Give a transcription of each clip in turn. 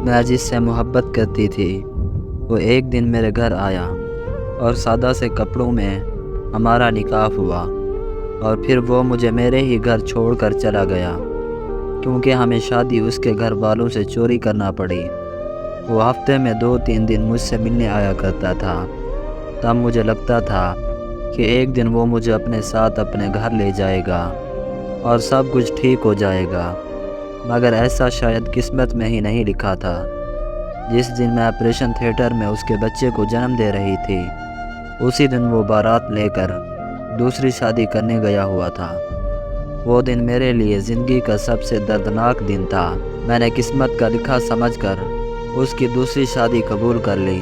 میں جس سے محبت کرتی تھی وہ ایک دن میرے گھر آیا اور سادہ سے کپڑوں میں ہمارا نکاح ہوا، اور پھر وہ مجھے میرے ہی گھر چھوڑ کر چلا گیا کیونکہ ہمیں شادی اس کے گھر والوں سے چوری کرنا پڑی۔ وہ ہفتے میں 2-3 دن مجھ سے ملنے آیا کرتا تھا۔ تب مجھے لگتا تھا کہ ایک دن وہ مجھے اپنے ساتھ اپنے گھر لے جائے گا اور سب کچھ ٹھیک ہو جائے گا، مگر ایسا شاید قسمت میں ہی نہیں لکھا تھا۔ جس دن میں آپریشن تھیٹر میں اس کے بچے کو جنم دے رہی تھی، اسی دن وہ بارات لے کر دوسری شادی کرنے گیا ہوا تھا۔ وہ دن میرے لیے زندگی کا سب سے دردناک دن تھا۔ میں نے قسمت کا لکھا سمجھ کر اس کی دوسری شادی قبول کر لی۔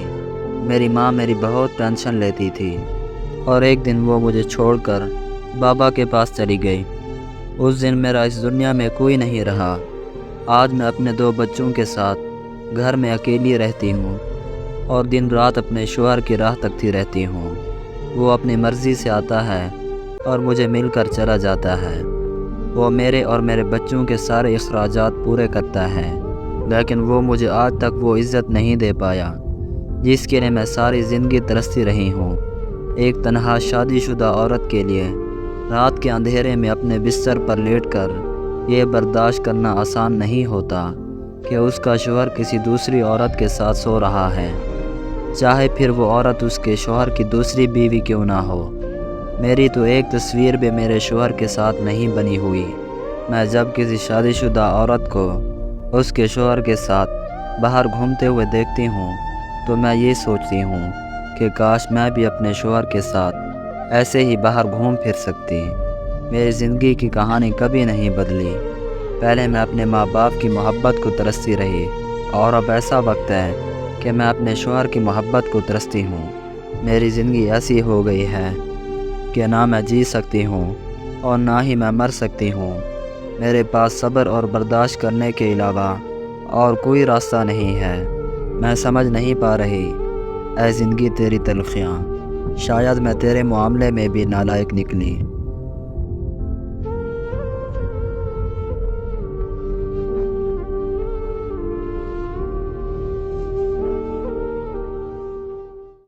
میری ماں میری بہت ٹینشن لیتی تھی، اور ایک دن وہ مجھے چھوڑ کر بابا کے پاس چلی گئی۔ اس دن میرا اس دنیا میں کوئی نہیں رہا۔ آج میں اپنے 2 بچوں کے ساتھ گھر میں اکیلی رہتی ہوں اور دن رات اپنے شوہر کی راہ تکتی رہتی ہوں۔ وہ اپنی مرضی سے آتا ہے اور مجھے مل کر چلا جاتا ہے۔ وہ میرے اور میرے بچوں کے سارے اخراجات پورے کرتا ہے، لیکن وہ مجھے آج تک وہ عزت نہیں دے پایا جس کے لیے میں ساری زندگی ترستی رہی ہوں۔ ایک تنہا شادی شدہ عورت کے لیے رات کے اندھیرے میں اپنے بستر پر لیٹ کر یہ برداشت کرنا آسان نہیں ہوتا کہ اس کا شوہر کسی دوسری عورت کے ساتھ سو رہا ہے، چاہے پھر وہ عورت اس کے شوہر کی دوسری بیوی کیوں نہ ہو۔ میری تو ایک تصویر بھی میرے شوہر کے ساتھ نہیں بنی ہوئی۔ میں جب کسی شادی شدہ عورت کو اس کے شوہر کے ساتھ باہر گھومتے ہوئے دیکھتی ہوں تو میں یہ سوچتی ہوں کہ کاش میں بھی اپنے شوہر کے ساتھ ایسے ہی باہر گھوم پھر سکتی۔ میری زندگی کی کہانی کبھی نہیں بدلی۔ پہلے میں اپنے ماں باپ کی محبت کو ترستی رہی، اور اب ایسا وقت ہے کہ میں اپنے شوہر کی محبت کو ترستی ہوں۔ میری زندگی ایسی ہو گئی ہے کہ نہ میں جی سکتی ہوں اور نہ ہی میں مر سکتی ہوں۔ میرے پاس صبر اور برداشت کرنے کے علاوہ اور کوئی راستہ نہیں ہے۔ میں سمجھ نہیں پا رہی اے زندگی تیری تلخیاں، شاید میں تیرے معاملے میں بھی نالائق نکلی۔